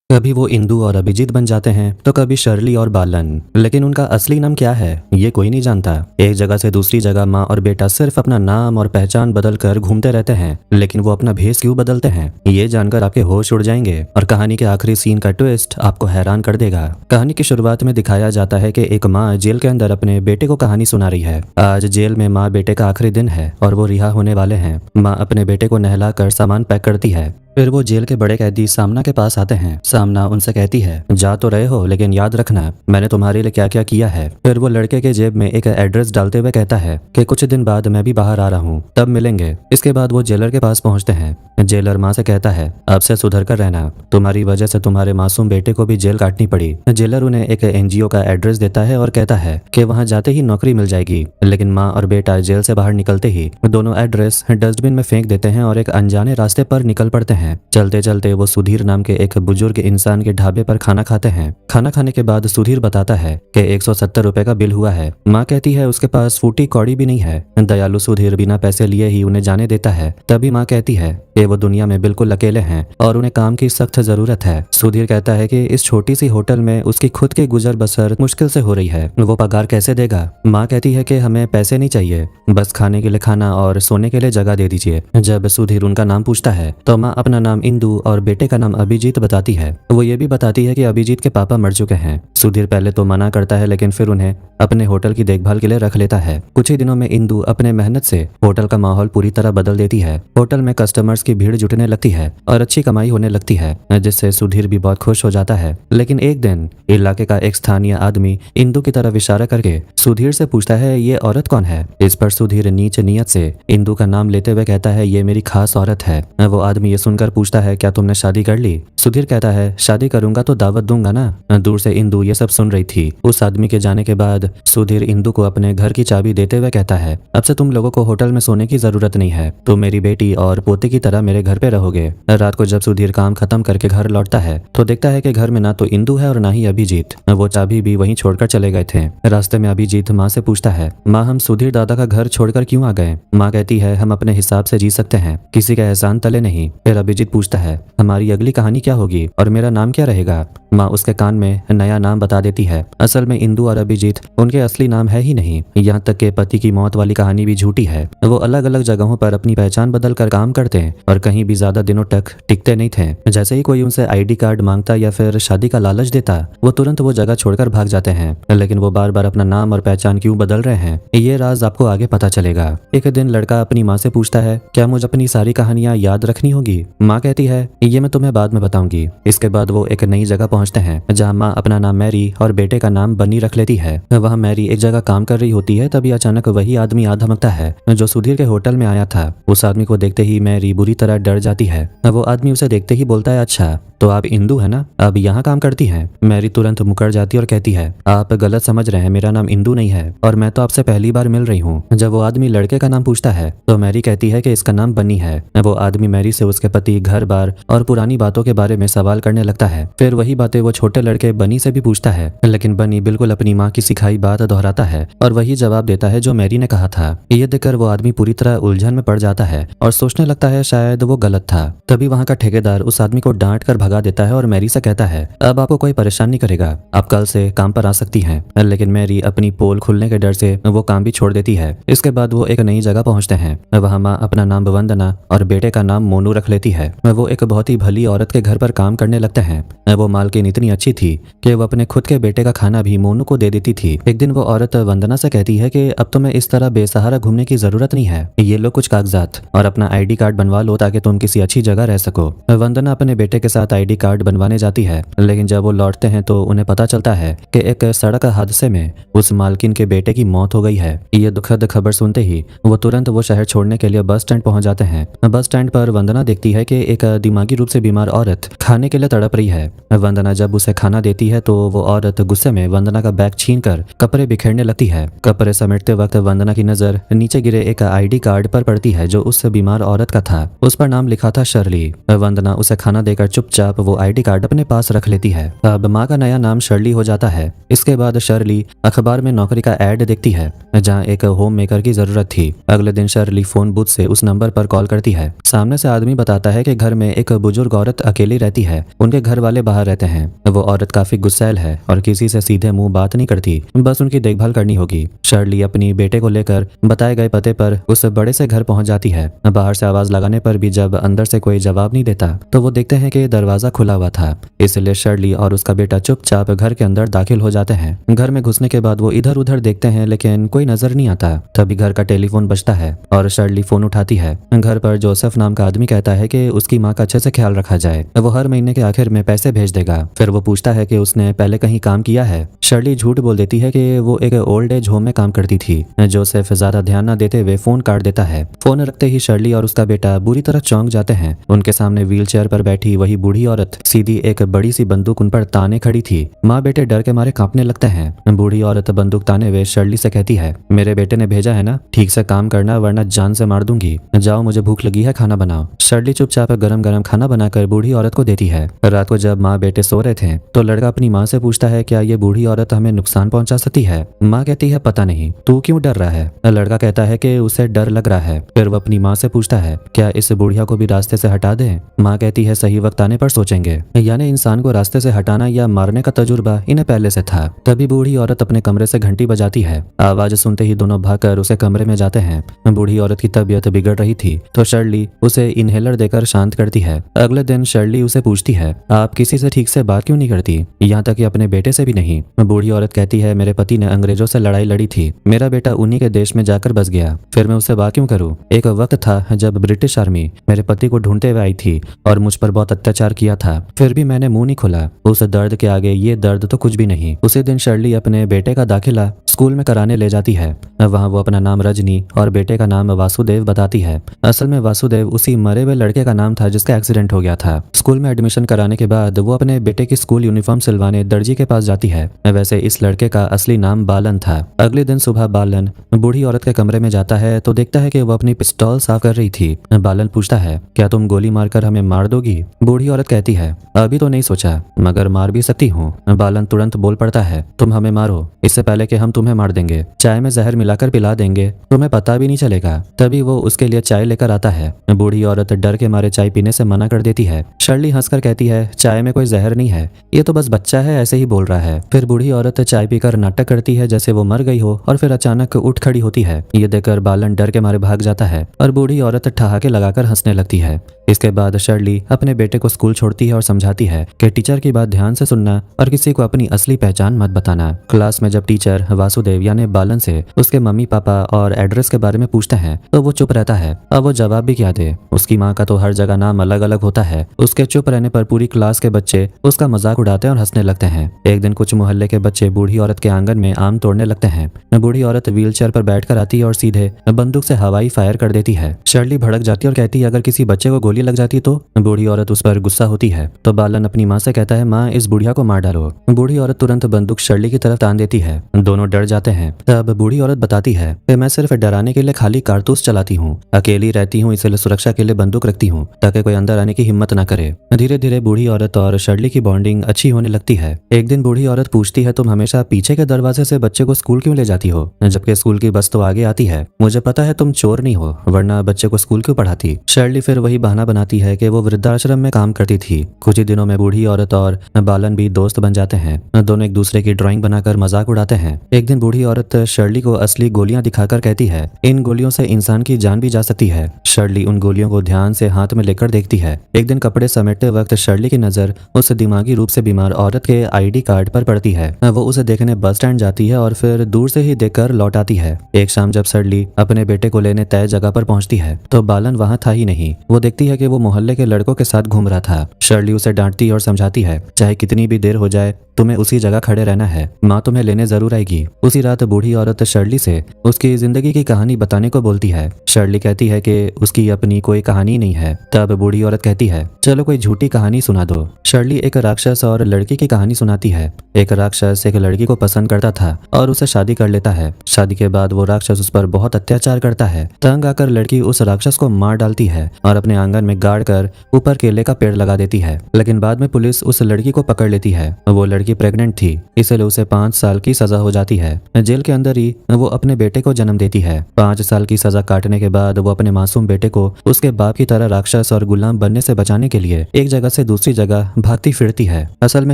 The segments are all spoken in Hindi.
कभी वो इंदु और अभिजीत बन जाते हैं तो कभी शर्ली और बालन, लेकिन उनका असली नाम क्या है ये कोई नहीं जानता। एक जगह से दूसरी जगह माँ और बेटा सिर्फ अपना नाम और पहचान बदल कर घूमते रहते हैं, लेकिन वो अपना भेष क्यों बदलते हैं ये जानकर आपके होश उड़ जाएंगे और कहानी के आखिरी सीन का ट्विस्ट आपको हैरान कर देगा। कहानी की शुरुआत में दिखाया जाता है कि एक माँ जेल के अंदर अपने बेटे को कहानी सुना रही है। आज जेल में माँ बेटे का आखिरी दिन है और वो रिहा होने वाले हैं। माँ अपने बेटे को नहला कर सामान पैक करती है। फिर वो जेल के बड़े कैदी सामना के पास आते हैं। सामना उनसे कहती है, जा तो रहे हो लेकिन याद रखना मैंने तुम्हारे लिए क्या क्या किया है। फिर वो लड़के के जेब में एक एड्रेस डालते हुए कहता है कि कुछ दिन बाद मैं भी बाहर आ रहा हूँ, तब मिलेंगे। इसके बाद वो जेलर के पास पहुंचते हैं। जेलर माँ से कहता है, अब से सुधर कर रहना, तुम्हारी वजह से तुम्हारे मासूम बेटे को भी जेल काटनी पड़ी। जेलर उन्हें एक एनजीओ का एड्रेस देता है और कहता है कि वहाँ जाते ही नौकरी मिल जाएगी। लेकिन माँ और बेटा जेल से बाहर निकलते ही दोनों एड्रेस डस्टबिन में फेंक देते हैं और एक अनजाने रास्ते पर निकल पड़ते हैं। चलते चलते वो सुधीर नाम के एक बुजुर्ग इंसान के ढाबे पर खाना खाते हैं। खाना खाने के बाद सुधीर बताता है कि 170 रुपए का बिल हुआ है। माँ कहती है उसके पास फूटी कौड़ी भी नहीं है। दयालु सुधीर बिना पैसे लिए ही उन्हें जाने देता है। तभी माँ कहती है कि वो दुनिया में बिल्कुल अकेले हैं और उन्हें काम की सख्त जरूरत है। सुधीर कहता है कि इस छोटी सी होटल में उसकी खुद की गुजर बसर मुश्किल से हो रही है, वो पगार कैसे देगा। माँ कहती है कि हमें पैसे नहीं चाहिए, बस खाने के लिए खाना और सोने के लिए जगह दे दीजिए। जब सुधीर उनका नाम पूछता है तो माँ अपना नाम इंदु और बेटे का नाम अभिजीत बताती है। वो ये भी बताती है कि अभिजीत के पापा मर चुके हैं। सुधीर पहले तो मना करता है लेकिन फिर उन्हें अपने होटल की देखभाल के लिए रख लेता है। कुछ ही दिनों में इंदु अपने मेहनत से होटल का माहौल पूरी तरह बदल देती है। होटल में कस्टमर्स की भीड़ जुटने लगती है और अच्छी कमाई होने लगती है, जिससे सुधीर भी बहुत खुश हो जाता है। लेकिन एक दिन इलाके का एक स्थानीय आदमी इंदु की तरफ इशारा करके सुधीर से पूछता है, ये औरत कौन है। इस पर सुधीर नीच नीयत से इंदु का नाम लेते हुए कहता है, ये मेरी खास औरत है। वो आदमी ये सुनकर पूछता है, क्या तुमने शादी कर ली। सुधीर कहता है, शादी करूंगा तो दावत दूंगा ना। दूर से इंदु ये सब सुन रही थी। उस आदमी के जाने के बाद सुधीर इंदु को अपने घर की चाबी देते हुए कहता है, अब से तुम लोगों को होटल में सोने की जरूरत नहीं है, तुम मेरी बेटी और पोते की तरह मेरे घर पे रहोगे। रात को जब सुधीर काम खत्म करके घर लौटता है तो देखता है कि घर में ना तो इंदु है और ना ही अभिजीत। वो चाबी भी वहीं छोड़कर चले गए थे। रास्ते में अभिजीत माँ से पूछता है, माँ हम सुधीर दादा का घर छोड़कर क्यों आ गए। माँ कहती है, हम अपने हिसाब से जी सकते हैं, किसी का एहसान तले नहीं। फिर अभिजीत पूछता है, हमारी अगली कहानी क्या होगी और मेरा नाम क्या रहेगा। माँ उसके कान में नया नाम बता देती है। असल में इंदु और अभिजीत उनके असली नाम है ही नहीं। यहाँ तक कि पति की मौत वाली कहानी भी झूठी है। वो अलग अलग जगहों पर अपनी पहचान बदल कर काम करते हैं और कहीं भी ज्यादा दिनों तक टिकते नहीं थे। जैसे ही कोई उनसे आईडी कार्ड मांगता या फिर शादी का लालच देता, वो तुरंत वो जगह छोड़कर भाग जाते हैं। लेकिन वो बार बार अपना नाम और पहचान क्यों बदल रहे हैं ये राज आपको आगे पता चलेगा। एक दिन लड़का अपनी माँ से पूछता है, क्या मुझे अपनी सारी कहानियां याद रखनी होगी। माँ कहती है, ये मैं तुम्हें बाद में बताऊंगी। इसके बाद वो एक नई जगह पहुंचते हैं जहाँ माँ अपना नाम मैरी और बेटे का नाम बनी रख लेती है। वहाँ मैरी एक जगह काम कर रही होती है। तभी अचानक वही आदमी आ धमकता है जो सुधीर के होटल में आया था। उस आदमी को देखते ही मैरी बुरी तरह डर जाती है। वो आदमी उसे देखते ही बोलता है, अच्छा तो आप इंदु है ना, अब यहाँ काम करती हैं। मैरी तुरंत मुकर जाती और कहती है, आप गलत समझ रहे हैं, मेरा नाम इंदु नहीं है और मैं तो आपसे पहली बार मिल रही हूँ। जब वो आदमी लड़के का नाम पूछता है तो मैरी कहती है कि इसका नाम बनी है। वो आदमी मैरी से उसके पति, घर बार और पुरानी बातों के बारे में सवाल करने लगता है। फिर वही बातें वो छोटे लड़के बनी से भी पूछता है, लेकिन बनी बिल्कुल अपनी माँ की सिखाई बात दोहराता है और वही जवाब देता है जो मैरी ने कहा था। ये देखकर वो आदमी पूरी तरह उलझन में पड़ जाता है और सोचने लगता है शायद वो गलत था। तभी वहाँ का ठेकेदार उस आदमी को डांट कर भगा देता है और मैरी से कहता है, अब आपको कोई परेशान नहीं करेगा, आप कल से काम पर आ सकती हैं। लेकिन मैरी अपनी पोल खुलने के डर से वो काम भी छोड़ देती है। इसके बाद वो एक नई जगह पहुंचते हैं। वहाँ माँ अपना नाम वंदना और बेटे का नाम मोनू रख लेती है। वो एक बहुत ही भली औरत के घर पर काम करने लगते हैं। वो मालकिन इतनी अच्छी थी कि वो अपने खुद के बेटे का खाना भी मोनू को दे देती थी। एक दिन वो औरत वंदना से कहती है कि अब तुम्हें इस तरह बेसहारा घूमने की जरूरत नहीं है, ये लो कुछ कागजात और अपना आईडी कार्ड बनवा लो ताकि तुम किसी अच्छी जगह रह सको। वंदना अपने बेटे के साथ आईडी कार्ड बनवाने जाती है, लेकिन जब वो लौटते हैं तो उन्हें पता चलता है कि एक सड़क हादसे में उस मालकिन के बेटे की मौत हो गई है। ये दुखद खबर सुनते ही वो तुरंत वो शहर छोड़ने के लिए बस स्टैंड पहुंच जाते हैं। बस स्टैंड पर वंदना देखती है कि एक दिमागी रूप से बीमार औरत खाने के लिए तड़प रही है। वंदना वंदना जब उसे खाना देती है तो वो औरत गुस्से में वंदना का बैग छीनकर कपड़े बिखेरने लगती है। कपड़े समेटते वक्त वंदना की नजर नीचे गिरे एक आईडी कार्ड पर पड़ती है जो उस बीमार औरत का था। उस पर नाम लिखा था शर्ली। वंदना उसे खाना देकर चुपचाप वो आईडी कार्ड अपने पास रख लेती है। अब माँ का नया नाम शर्ली हो जाता है। इसके बाद शर्ली अखबार में नौकरी का ऐड देखती है जहाँ एक होम मेकर की जरूरत थी। अगले दिन शर्ली फोन बूथ से उस नंबर पर कॉल करती है। सामने से आदमी बताता है कि घर में एक बुजुर्ग औरत अकेली रहती है, उनके घर वाले बाहर रहते हैं। वो औरत काफी गुस्सैल है और किसी से सीधे मुंह बात नहीं करती, बस उनकी देखभाल करनी होगी। शर्ली अपनी बेटे को लेकर बताए गए पते पर उस बड़े से घर पहुंच जाती है। बाहर से आवाज लगाने पर भी जब अंदर से कोई जवाब नहीं देता तो वो देखते हैं कि दरवाजा खुला हुआ था, इसलिए शर्ली और उसका बेटा चुपचाप घर के अंदर दाखिल हो जाते हैं। घर में घुसने के बाद वो इधर उधर देखते हैं लेकिन कोई नजर नहीं आता। तभी घर का टेलीफोन बजता है और शर्ली फोन उठाती है। घर पर जोसेफ नाम का आदमी कहता है कि उसकी माँ का अच्छे से ख्याल रखा जाए, वो हर महीने के आखिर में पैसे भेज देगा। फिर वो पूछता है कि उसने पहले कहीं काम किया है। शर्ली झूठ बोल देती है कि वो एक ओल्ड एज होम में काम करती थी। जोसेफ ज्यादा ध्यान न देते हुए फोन काट देता है। फोन रखते ही शर्ली और उसका बेटा बुरी तरह चौंक जाते हैं। उनके सामने व्हील चेयर पर बैठी वही बूढ़ी औरत सीधी एक बड़ी सी बंदूक उन पर ताने खड़ी थी। माँ बेटे डर के मारे कांपने लगते हैं। बूढ़ी औरत बंदूक ताने हुए शर्ली से कहती है, मेरे बेटे ने भेजा है ना, ठीक से काम करना वरना जान से मार दूंगी। जाओ, मुझे भूख लगी है, खाना बनाओ। शर्ली चुपचाप गरम गरम खाना बनाकर बूढ़ी औरत को देती है। रात को जब माँ बेटे सो रहे थे तो लड़का अपनी माँ से पूछता है, क्या ये बूढ़ी औरत हमें नुकसान पहुंचा सकती है? माँ कहती है, पता नहीं, तू क्यों डर रहा है? लड़का कहता है कि उसे डर लग रहा है। फिर वो अपनी माँ से पूछता है, क्या इस बुढ़िया को भी रास्ते से हटा दें? माँ कहती है, सही वक्त आने पर सोचेंगे। यानी इंसान को रास्ते से हटाना या मारने का तजुर्बा इन्हें पहले से था। तभी बूढ़ी औरत अपने कमरे से घंटी बजाती है। आवाज सुनते ही दोनों भागकर उसे कमरे में जाते हैं। बूढ़ी औरत की तबीयत बिगड़ रही थी तो शर्ली उसे इनहेलर देकर शांत करती है। अगले दिन शर्ली उसे पूछती है, आप किसी से ठीक से बात क्यों नहीं करती, यहाँ तक कि अपने बेटे से भी नहीं? बूढ़ी औरत कहती है, मेरे पति ने अंग्रेजों से लड़ाई लड़ी थी, मेरा बेटा उन्हीं के देश में जाकर बस गया, फिर मैं उससे बात क्यों करूँ? एक वक्त था जब ब्रिटिश आर्मी मेरे पति को ढूंढते हुए आई थी और मुझ पर बहुत अत्याचार किया था, फिर भी मैंने मुंह नहीं खोला। उस दर्द के आगे ये दर्द तो कुछ भी नहीं। उसी दिन शर्ली अपने बेटे का दाखिला स्कूल में कराने ले जाती है। वहाँ वो अपना नाम रजनी और बेटे का नाम वासुदेव बताती है। असल में वासुदेव उसी मरे हुए लड़के का नाम था जिसका एक्सीडेंट हो गया था। स्कूल में एडमिशन कराने के बाद वो अपने बेटे की स्कूल यूनिफॉर्म सिलवाने दर्जी के पास जाती है। वैसे इस लड़के का असली नाम बालन था। अगले दिन सुबह बालन बूढ़ी औरत के कमरे में जाता है तो देखता है कि वो अपनी पिस्तौल साफ कर रही थी। बालन पूछता है, क्या तुम गोली मारकर हमें मार दोगी? बूढ़ी औरत कहती है, अभी तो नहीं सोचा, मगर मार भी सकती हूँ। बालन तुरंत बोल पड़ता है, तुम हमें मारो, इससे पहले कि हम तुम्हें मार देंगे। चाय में जहर मिलाकर पिला देंगे, तुम्हें पता भी नहीं चलेगा। तभी वो उसके लिए चाय लेकर आता है। बूढ़ी औरत डर के मारे चाय पीने से मना कर देती है। शर्ली हंसकर कहती है, चाय में कोई जहर नहीं है, ये तो बस बच्चा है, ऐसे ही बोल रहा है। फिर बूढ़ी औरत चाय पीकर नाटक करती है जैसे वो मर गई हो और फिर अचानक उठ खड़ी होती है। ये देखकर बालन डर के मारे भाग जाता है और बूढ़ी औरत ठहाके लगाकर हंसने लगती है। इसके बाद शर्ली अपने बेटे को स्कूल छोड़ती है और समझाती है कि टीचर की बात ध्यान से सुनना और किसी को अपनी असली पहचान मत बताना। क्लास में जब टीचर वासुदेव यानी बालन से उसके मम्मी पापा और एड्रेस के बारे में पूछते हैं तो वो चुप रहता है। अब वो जवाब भी क्या दे, उसकी माँ का तो हर जगह नाम अलग अलग होता है। उसके चुप रहने पर पूरी क्लास के बच्चे उसका मजाक उड़ाते हैं और हंसने लगते हैं। एक दिन कुछ मोहल्ले के बच्चे बूढ़ी औरत के आंगन में आम तोड़ने लगते हैं। बूढ़ी औरत व्हील चेयर पर बैठकर आती है और सीधे बंदूक से हवाई फायर कर देती है। शर्ली भड़क जाती है और कहती है, अगर किसी बच्चे को गोली लग जाती तो? बूढ़ी औरत उस पर गुस्सा होती है तो बालन अपनी माँ से कहता है, माँ इस बुढ़िया को मार डालो। बूढ़ी औरत तुरंत बंदूक शर्ली की तरफ तान देती है। दोनों डर जाते हैं। तब बूढ़ी औरत बताती है कि मैं सिर्फ डराने के लिए खाली कारतूस चलाती हूँ, अकेली रहती हूँ, इसलिए सुरक्षा के लिए बंदूक रखती हूँ ताकि कोई अंदर आने की हिम्मत न करे। धीरे धीरे बूढ़ी औरत और शर्ली की बॉन्डिंग अच्छी होने लगती है। एक दिन बूढ़ी औरत पूछती है, तुम हमेशा पीछे के दरवाजे से बच्चे को स्कूल क्यों ले जाती हो, जबकि स्कूल की बस तो आगे आती है? मुझे पता है तुम चोर नहीं हो, वरना बच्चे को स्कूल क्यों पढ़ाती? शर्ली फिर वही बहाना बनाती है कि वो वृद्धाश्रम में काम करती थी। कुछ ही दिनों में बूढ़ी औरत और बालन भी दोस्त बन जाते हैं। दोनों एक दूसरे की ड्राइंग बनाकर मजाक उड़ाते हैं। एक दिन बूढ़ी औरत शर्ली को असली गोलियां दिखाकर कहती है, इन गोलियों से इंसान की जान भी जा सकती है। शर्ली उन गोलियों को ध्यान से हाथ में लेकर देखती है। एक दिन कपड़े समेटते वक्त शर्ली की नजर उस दिमागी रूप से बीमार औरत के आईडी कार्ड पर पड़ती है। वो उसे देखने बस स्टैंड जाती है और फिर दूर से ही देखकर लौट आती है। एक शाम जब शर्ली अपने बेटे को लेने तय जगह पर पहुंचती है तो बालन वहां था ही नहीं। वो देखती है कि वो मोहल्ले के लड़कों के साथ घूम रहा था। शर्ली उसे डांटती और समझाती है, चाहे कितनी भी देर हो जाए तुम्हें उसी जगह खड़े रहना है, माँ तुम्हें लेने जरूर आएगी। उसी रात बूढ़ी औरत शर्ली से उसकी जिंदगी की कहानी बताने को बोलती है। शर्ली कहती है कि उसकी अपनी कोई कहानी नहीं है। तब बूढ़ी औरत कहती है, चलो कोई झूठी कहानी सुना दो। शर्ली एक राक्षस और लड़की की कहानी सुनाती है। एक राक्षस एक लड़की को पसंद करता था और उसे शादी कर लेता है। शादी के बाद वो राक्षस उस पर बहुत अत्याचार करता है। तंग आकर लड़की उस राक्षस को मार डालती है और अपने आंगन में गाड़ कर ऊपर केले का पेड़ लगा देती है। लेकिन बाद में पुलिस उस लड़की को पकड़ लेती है। वो लड़की प्रेग्नेंट थी, इसलिए उसे 5 साल की सजा हो जाती है। जेल के अंदर ही वो अपने बेटे को जन्म देती है। 5 साल की सजा काटने के बाद वो अपने मासूम बेटे को उसके बाप की तरह राक्षस और गुलाम बनने से बचाने के लिए एक जगह से दूसरी जगह भागती फिरती है। असल में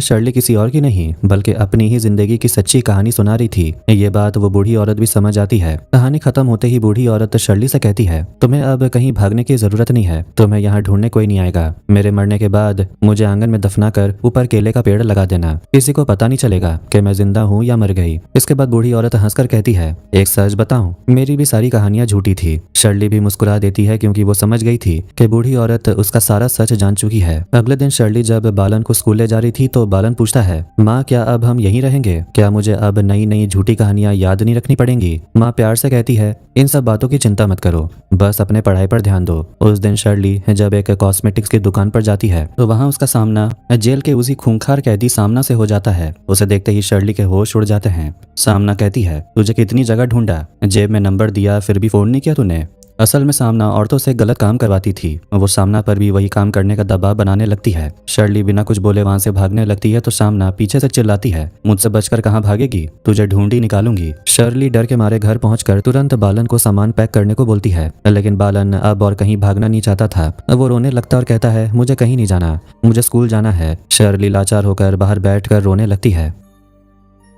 शर्ली किसी और की नहीं बल्कि अपनी ही जिंदगी की सच्ची कहानी सुना रही थी। ये बात वो बूढ़ी औरत भी समझ आती है। कहानी खत्म होते ही बूढ़ी औरत शर्ली से कहती है, तुम्हें अब कहीं भागने की जरूरत नहीं है, तुम्हें यहाँ ढूंढने कोई नहीं आएगा। मेरे मरने के बाद मुझे आंगन में दफना कर ऊपर केले का पेड़ लगा देना, किसी को पता नहीं चलेगा कि मैं जिंदा हूँ या मर गई। इसके बाद बूढ़ी औरत हंसकर कहती है, एक सच बताऊं, मेरी भी सारी कहानियां झूठी थी। शर्ली भी मुस्कुरा देती है क्योंकि वो समझ गई थी कि बूढ़ी औरत उसका सारा सच जान चुकी है। अगले दिन शर्ली जब बालन को स्कूल ले जा रही थी तो बालन पूछता है, माँ क्या अब हम यहीं रहेंगे? क्या मुझे अब नई नई झूठी कहानियां याद नहीं रखनी पड़ेंगी? माँ प्यार से कहती है, इन सब बातों की चिंता मत करो, बस अपने पढ़ाई पर ध्यान दो। उस दिन शर्ली जब एक कॉस्मेटिक्स की दुकान पर जाती है तो वहाँ उसका सामना जेल के उसी खूंखार कैदी सामना से हो जाता है। उसे देखते ही शर्ली के होश उड़ जाते हैं। सामना कहती है, तुझे कितनी जगह ढूंढा, जेब में नंबर दिया फिर भी फोन नहीं किया तूने। असल में सामना औरतों से गलत काम करवाती थी। वो सामना पर भी वही काम करने का दबाव बनाने लगती है। शर्ली बिना कुछ बोले वहां से भागने लगती है तो सामना पीछे से चिल्लाती है, मुझसे बचकर कहाँ भागेगी, तुझे ढूंढी निकालूंगी। शर्ली डर के मारे घर पहुंचकर तुरंत बालन को सामान पैक करने को बोलती है, लेकिन बालन अब और कहीं भागना नहीं चाहता था। वो रोने लगता और कहता है, मुझे कहीं नहीं जाना, मुझे स्कूल जाना है। शर्ली लाचार होकर बाहर बैठकर रोने लगती है।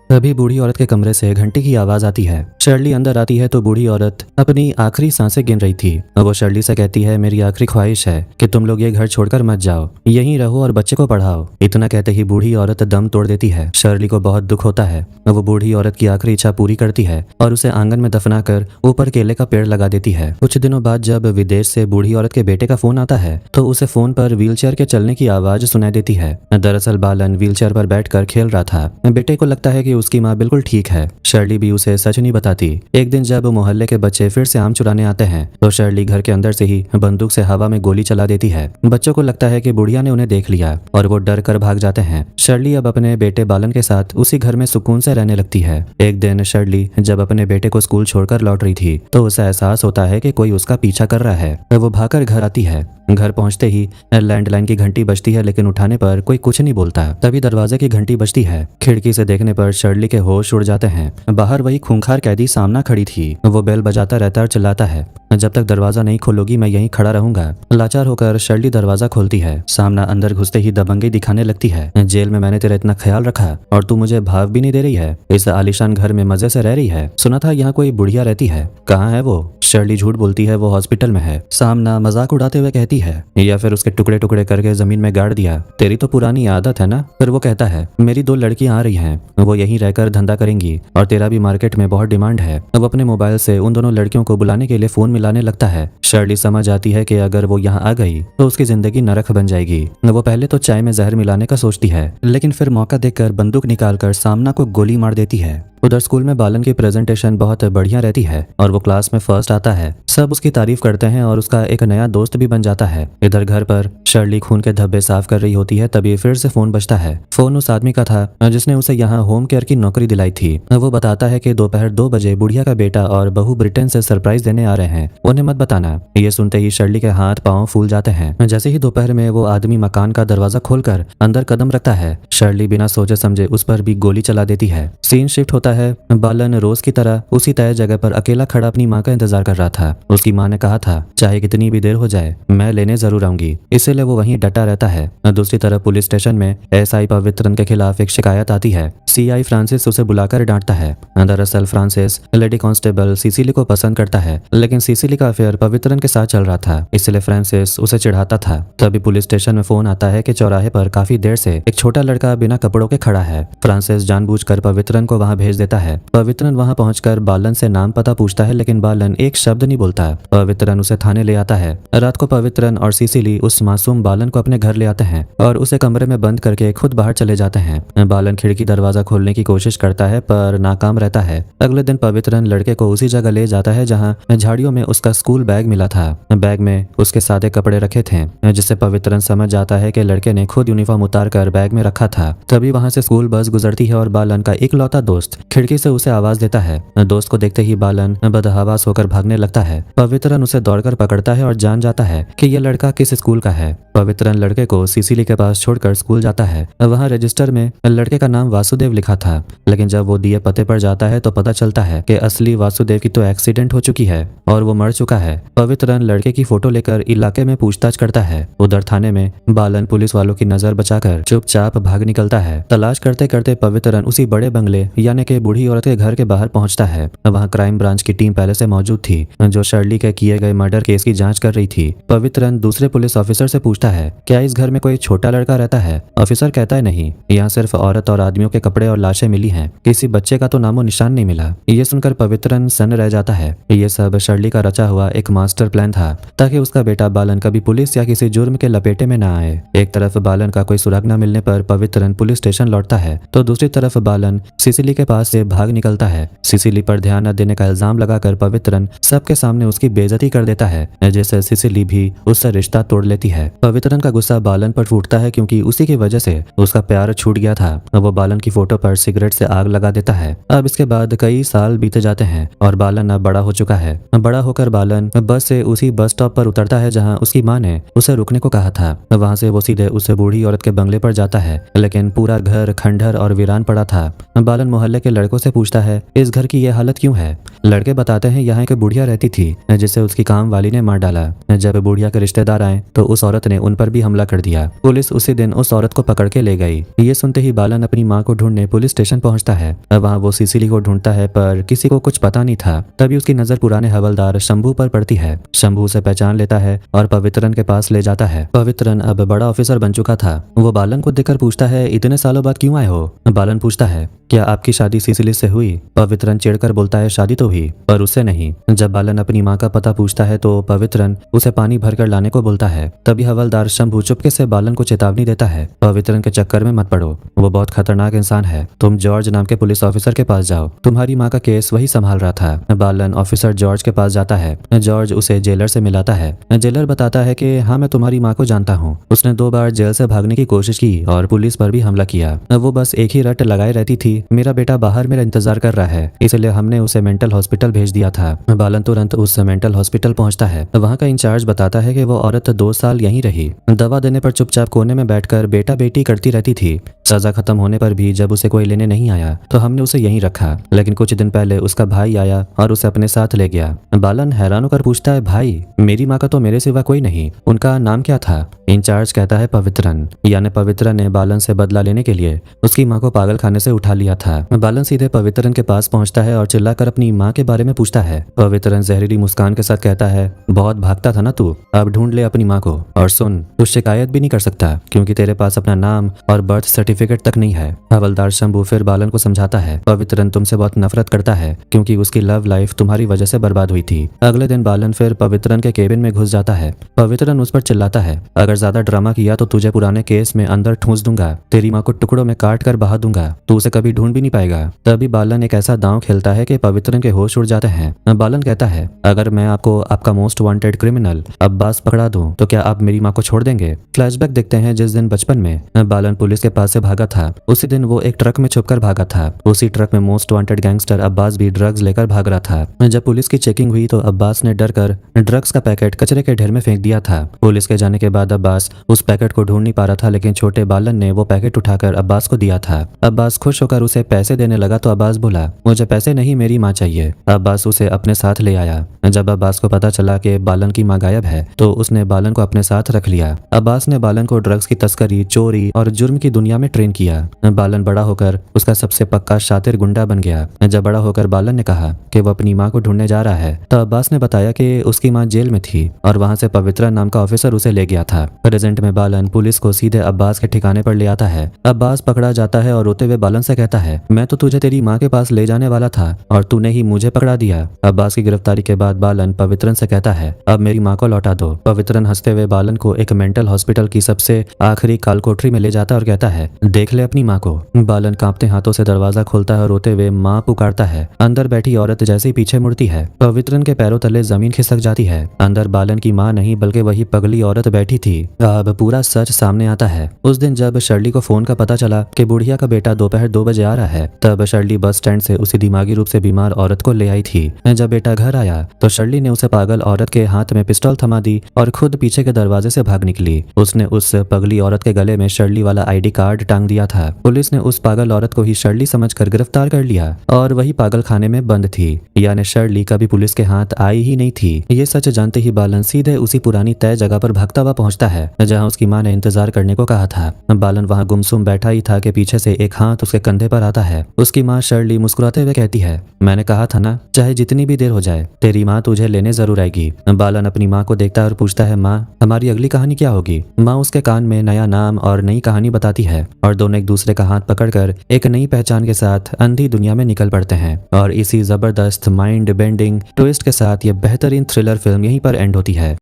तभी बूढ़ी औरत के कमरे से घंटी की आवाज आती है। शर्ली अंदर आती है तो बूढ़ी औरत अपनी आखिरी सांसें गिन रही थी। वो शर्ली से कहती है, मेरी आखिरी ख्वाहिश है कि तुम लोग ये घर छोड़कर मत जाओ, यहीं रहो और बच्चे को पढ़ाओ। इतना कहते ही बूढ़ी औरत दम तोड़ देती है। शर्ली को बहुत दुख होता है। वो बूढ़ी औरत की आखिरी इच्छा पूरी करती है और उसे आंगन में दफना कर ऊपर केले का पेड़ लगा देती है। कुछ दिनों बाद जब विदेश से बूढ़ी औरत के बेटे का फोन आता है तो उसे फोन पर व्हीलचेयर के चलने की आवाज सुनाई देती है। दरअसल बालन व्हीलचेयर पर बैठकर खेल रहा था। बेटे को लगता है कि उसकी माँ बिल्कुल ठीक है। शर्ली भी उसे सच नहीं बताती। एक दिन जब मोहल्ले के बच्चे फिर से आम चुराने आते हैं तो शर्ली घर के अंदर से ही बंदूक से हवा में गोली चला देती है। बच्चों को लगता है कि बुढ़िया ने उन्हें देख लिया और वो डर कर भाग जाते हैं। शर्ली अब अपने बेटे बालन के साथ उसी घर में सुकून से रहने लगती है। एक दिन शर्ली जब अपने बेटे को स्कूल छोड़कर लौट रही थी तो उसे एहसास होता है कि कोई उसका पीछा कर रहा है। वो भागकर घर आती है। घर पहुंचते ही लैंडलाइन की घंटी बजती है, लेकिन उठाने पर कोई कुछ नहीं बोलता। तभी दरवाजे की घंटी बजती है। खिड़की से देखने पर शर्ली के होश उड़ जाते हैं। बाहर वही खूंखार कैदी सामना खड़ी थी। वो बेल बजाता रहता और चिल्लाता है, जब तक दरवाजा नहीं खोलोगी मैं यहीं खड़ा रहूंगा। लाचार होकर शर्ली दरवाजा खोलती है। सामना अंदर घुसते ही दबंगी दिखाने लगती है। जेल में मैंने तेरा इतना ख्याल रखा और तू मुझे भाव भी नहीं दे रही है। इस आलीशान घर में मजे से रह रही है। सुना था यहाँ कोई बुढ़िया रहती है, कहाँ है वो? शर्ली झूठ बोलती है, वो हॉस्पिटल में है। सामना मजाक उड़ाते हुए कहती है, या फिर उसके टुकड़े टुकड़े करके जमीन में गाड़ दिया। तेरी तो पुरानी आदत है ना। फिर वो कहता है, मेरी 2 लड़कियां आ रही हैं, वो यहीं रहकर धंधा करेंगी और तेरा भी मार्केट में बहुत डिमांड है। वो अपने मोबाइल से उन दोनों लड़कियों को बुलाने के लिए फोन मिलाने लगता है। शर्ली समझ आती है कि अगर वो यहाँ आ गई तो उसकी जिंदगी नरक बन जाएगी। वो पहले तो चाय में जहर मिलाने का सोचती है, लेकिन फिर मौका देखकर बंदूक निकालकर सामना को गोली मार देती है। उधर स्कूल में बालन की प्रेजेंटेशन बहुत बढ़िया रहती है और वो क्लास में फर्स्ट आता है। सब उसकी तारीफ करते हैं और उसका एक नया दोस्त भी बन जाता है। इधर घर पर शर्ली खून के धब्बे साफ कर रही होती है, तभी फिर से फोन बजता है। फोन उस आदमी का था जिसने उसे यहाँ होम केयर की नौकरी दिलाई थी। वो बताता है कि दोपहर 2 बजे बुढ़िया का बेटा और बहू ब्रिटेन से सरप्राइज देने आ रहे हैं, उन्हें मत बताना। ये सुनते ही शर्ली के हाथ पांव फूल जाते हैं। जैसे ही दोपहर में वो आदमी मकान का दरवाजा खोलकर अंदर कदम रखता है, शर्ली बिना सोचे समझे उस पर भी गोली चला देती है। सीन शिफ्ट होता है। बालन रोज की तरह उसी तय जगह पर अकेला खड़ा अपनी माँ का इंतजार कर रहा था। उसकी माँ ने कहा था, चाहे कितनी भी देर हो जाए मैं लेने जरूर आऊंगी, इसलिए वो वहीं डटा रहता है। दूसरी तरफ पुलिस स्टेशन में एसआई पवित्रन के खिलाफ एक शिकायत आती है। सीआई फ्रांसिस उसे बुलाकर डांटता है। दरअसल फ्रांसिस लेडी कांस्टेबल सिसिली को पसंद करता है, लेकिन सिसिली का अफेयर पवित्रन के साथ चल रहा था, इसलिए फ्रांसिस उसे चिढ़ाता था। तभी पुलिस स्टेशन में फोन आता है कि चौराहे पर काफी देर से एक छोटा लड़का बिना कपड़ों के खड़ा है। फ्रांसिस जानबूझकर पवित्रन को वहां भेज देता है। पवित्रन वहां पहुंचकर बालन से नाम पता पूछता है, लेकिन बालन एक शब्द नहीं बोलता। पवित्रन उसे थाने ले आता है। रात को पवित्रन और सिसिली उस मासूम बालन को अपने घर ले आते हैं और उसे कमरे में बंद करके खुद बाहर चले जाते हैं। बालन खिड़की दरवाजा खोलने की कोशिश करता है पर नाकाम रहता है। अगले दिन पवित्रन लड़के को उसी जगह ले जाता है जहाँ झाड़ियों में उसका स्कूल बैग मिला था। बैग में उसके सादे कपड़े रखे थे जिससे पवित्रन समझ जाता है कि लड़के ने खुद यूनिफॉर्म उतार कर बैग में रखा था। तभी वहां से स्कूल बस गुजरती है और बालन का इकलौता दोस्त खिड़की से उसे आवाज देता है। दोस्त को देखते ही बालन बदहवास होकर भागने लगता है। पवित्रन उसे दौड़कर पकड़ता है और जान जाता है कि यह लड़का किस स्कूल का है। पवित्रन लड़के को सिसिली के पास छोड़कर स्कूल जाता है। वहां रजिस्टर में लड़के का नाम वासुदेव लिखा था, लेकिन जब वो दिए पते पर जाता है तो पता चलता है कि असली वासुदेव की तो एक्सीडेंट हो चुकी है और वो मर चुका है। पवित्रन लड़के की फोटो लेकर इलाके में पूछताछ करता है। उधर थाने में बालन पुलिस वालों की नजर बचाकर चुपचाप भाग निकलता है। तलाश करते करते पवित्रन उसी बड़े बंगले यानी कि बूढ़ी औरत के घर के बाहर पहुंचता है। वहां क्राइम ब्रांच की टीम पहले से मौजूद थी जो शर्ली के किए गए मर्डर केस की जांच कर रही थी। पवित्रन दूसरे पुलिस ऑफिसर से पूछता है, क्या इस घर में कोई छोटा लड़का रहता है? ऑफिसर कहता है, नहीं, यहाँ सिर्फ औरत और आदमियों के कपड़े और लाशें मिली हैं, किसी बच्चे का तो नामो निशान नहीं मिला। ये सुनकर पवित्रन सन्न रह जाता है। ये सब शर्ली का रचा हुआ एक मास्टर प्लान था ताकि उसका बेटा बालन कभी पुलिस या किसी जुर्म के लपेटे में न आए। एक तरफ बालन का कोई सुराग न मिलने पर पवित्रन पुलिस स्टेशन लौटता है तो दूसरी तरफ बालन सिसिली के पास से भाग निकलता है। सिसिली पर ध्यान न देने का इल्जाम लगाकर पवित्रन सबके सामने उसकी बेइज्जती कर देता है, जैसे सिसिली भी उससे रिश्ता तोड़ लेती है। पवित्रन का गुस्सा बालन पर फूटता है क्योंकि उसी की वजह से उसका प्यार छूट गया था। वो बालन की फोटो पर सिगरेट से आग लगा देता है। अब इसके बाद कई साल बीते जाते हैं और बालन अब बड़ा हो चुका है। बड़ा होकर बालन बस से उसी बस स्टॉप पर उतरता है जहां उसकी मां ने उसे रुकने को कहा था। वहां से वो सीधे उस बूढ़ी औरत के बंगले पर जाता है, लेकिन पूरा घर खंडहर और वीरान पड़ा था। बालन मोहल्ले के लड़कों से पूछता है, इस घर की यह हालत क्यों है? लड़के बताते हैं, यहाँ एक बुढ़िया रहती थी जिसे उसकी काम वाली ने मार डाला। जब बुढ़िया के रिश्तेदार आए तो उस औरत ने उन पर भी हमला कर दिया। पुलिस उसी दिन उस औरत को पकड़ के ले गई। ये सुनते ही बालन अपनी माँ को ढूंढने पुलिस स्टेशन पहुंचता है। वहाँ वो सिसिली को ढूंढता है पर किसी को कुछ पता नहीं था। तभी उसकी नजर पुराने हवलदार शंभू पर पड़ती है। शंभू उसे पहचान लेता है और पवित्रन के पास ले जाता है। पवित्रन अब बड़ा ऑफिसर बन चुका था। वो बालन को देखकर पूछता है, इतने सालों बाद क्यों आए हो? बालन पूछता है, क्या आपकी शादी सिसिली से हुई? पवित्रन चिढ़कर बोलता है, शादी तो हुई पर उससे नहीं। जब बालन अपनी माँ का पता पूछता है तो पवित्रन उसे पानी भरकर लाने को बोलता है। तभी हवलदार शंभू चुपके से बालन को चेतावनी देता है, पवित्रन के चक्कर में मत पड़ो, वो बहुत खतरनाक इंसान है। तुम जॉर्ज नाम के पुलिस ऑफिसर के पास जाओ, तुम्हारी माँ का केस वही संभाल रहा था। बालन ऑफिसर जॉर्ज के पास जाता है। जॉर्ज उसे जेलर से मिलाता है। जेलर बताता है कि हाँ, मैं तुम्हारी माँ को जानता हूँ, उसने 2 बार जेल से भागने की कोशिश की और पुलिस पर भी हमला किया। वो बस एक ही रट लगाए रहती थी, मेरा बेटा बाहर मेरा इंतजार कर रहा है, इसलिए हमने उसे मेंटल हॉस्पिटल भेज दिया था। बालन तुरंत उस मेंटल हॉस्पिटल पहुंचता है। वहां का इंचार्ज बताता है कि वो औरत 2 साल यहीं रही, दवा देने पर चुपचाप कोने में बैठकर बेटा बेटी करती रहती थी। सजा खत्म होने पर भी जब उसे कोई लेने नहीं आया तो हमने उसे यहीं रखा, लेकिन कुछ दिन पहले उसका भाई आया और उसे अपने साथ ले गया। बालन हैरान होकर पूछता है, भाई? मेरी माँ का तो मेरे सिवा कोई नहीं, उनका नाम क्या था? इंचार्ज कहता है, पवित्रन। यानी पवित्रन ने बालन से बदला लेने के लिए उसकी माँ को पागल खाने से उठा लिया था। बालन सीधे पवित्रन के पास पहुंचता है और चिल्लाकर अपनी माँ के बारे में पूछता है। पवित्रन जहरीली मुस्कान के साथ कहता है, बहुत भागता था ना तू, अब ढूंढ ले अपनी माँ को, और सुन, तू शिकायत भी नहीं कर सकता क्योंकि तेरे पास अपना नाम और बर्थ सर्टिफिकेट तक नहीं है। हवलदार शंभू फिर बालन को समझाता है, पवित्रन तुमसे बहुत नफरत करता है क्योंकि उसकी लव लाइफ तुम्हारी वजह से बर्बाद हुई थी। अगले दिन बालन फिर पवित्रन के केबिन में घुस जाता है। पवित्रन उस पर चिल्लाता है, अगर ज्यादा ड्रामा किया तो तुझे पुराने केस में अंदर ठूंस दूंगा, तेरी माँ को टुकड़ों में काट कर बहा दूंगा, तू उसे कभी ढूंढ भी नहीं पाएगा। तभी बालन एक ऐसा दांव खेलता है कि पवित्रन के होश उड़ जाते हैं। बालन कहता है, अगर मैं आपको आपका मोस्ट वांटेड क्रिमिनल अब्बास पकड़ा दूं तो क्या आप मेरी माँ को छोड़ देंगे? फ्लैशबैक देखते हैं जिस दिन बचपन में बालन पुलिस के पास से भागा था, उसी दिन वो एक ट्रक में छुपकर भागा था। उसी ट्रक में मोस्ट वांटेड गैंगस्टर अब्बास भी ड्रग्स लेकर भाग रहा था। जब पुलिस की चेकिंग हुई तो अब्बास ने डरकर ड्रग्स का पैकेट कचरे के ढेर में फेंक दिया था। पुलिस के जाने के बाद अब्बास उस पैकेट को ढूंढ नहीं पा रहा था, लेकिन छोटे बालन ने वो पैकेट उठाकर अब्बास को दिया था। अब्बास खुश होकर उसे पैसे देने लगा तो अब्बास बोला, मुझे पैसे नहीं, मेरी माँ चाहिए। अब्बास उसे अपने साथ ले आया। जब अब्बास को पता चला कि बालन की माँ गायब है तो उसने बालन को अपने साथ रख लिया। अब्बास ने बालन को ड्रग्स की तस्करी, चोरी और जुर्म की दुनिया में ट्रेन किया। बालन बड़ा होकर उसका सबसे पक्का शातिर गुंडा बन गया। जब बड़ा होकर बालन ने कहा कि वो अपनी माँ को ढूंढने जा रहा है तो अब्बास ने बताया कि उसकी माँ जेल में थी और वहां से पवित्र नाम का ऑफिसर उसे ले गया था। प्रेजेंट में बालन पुलिस को सीधे अब्बास के ठिकाने पर ले आता है। अब्बास पकड़ा जाता है और रोते हुए बालन से कहता कहता है, मैं तो तुझे तेरी माँ के पास ले जाने वाला था और तूने ही मुझे पकड़ा दिया। अब्बास की गिरफ्तारी के बाद बालन पवित्रन से कहता है, अब मेरी माँ को लौटा दो। पवित्रन हंसते हुए बालन को एक मेंटल हॉस्पिटल की सबसे आखिरी कालकोठरी में ले जाता है और कहता है, देख ले अपनी माँ को। बालन कांपते हाथों से दरवाजा खोलता है और रोते हुए माँ पुकारता है। अंदर बैठी औरत जैसे ही पीछे मुड़ती है, पवित्रन के पैरों तले जमीन खिसक जाती है। अंदर बालन की माँ नहीं बल्कि वही पगली औरत बैठी थी। अब पूरा सच सामने आता है। उस दिन जब शर्ली को फोन का पता चला कि बुढ़िया का बेटा दोपहर 2 बजे आ रहा है, तब शर्ली बस स्टैंड से उसी दिमागी रूप से बीमार औरत को ले आई थी। जब बेटा घर आया तो शर्ली ने उसे पागल औरत के हाथ में पिस्टल थमा दी और खुद पीछे के दरवाजे से भाग निकली। उसने उस पगली औरत के गले में शर्ली वाला आईडी कार्ड टांग दिया था। पुलिस ने उस पागल औरत को ही शर्ली समझकर गिरफ्तार कर लिया और वही पागल खाने में बंद थी, यानी शर्ली कभी पुलिस के हाथ आई ही नहीं थी। ये सच जानते ही बालन सीधे उसी पुरानी तय जगह पर भागता हुआ पहुंचता है जहां उसकी मां ने इंतजार करने को कहा था। बालन वहां गुमसुम बैठा ही था कि पीछे से एक हाथ उसके कंधे पर आता है। उसकी मां शर्ली मुस्कुराते हुए कहती है, मैंने कहा था ना, चाहे जितनी भी देर हो जाए तेरी माँ तुझे लेने जरूर आएगी। बालन अपनी माँ को देखता है और पूछता है, माँ हमारी अगली कहानी क्या होगी? माँ उसके कान में नया नाम और नई कहानी बताती है और दोनों एक दूसरे का हाथ पकड़कर एक नई पहचान के साथ अंधी दुनिया में निकल पड़ते हैं। और इसी जबरदस्त माइंड बेंडिंग ट्विस्ट के साथ ये बेहतरीन थ्रिलर फिल्म यहीं पर एंड होती है।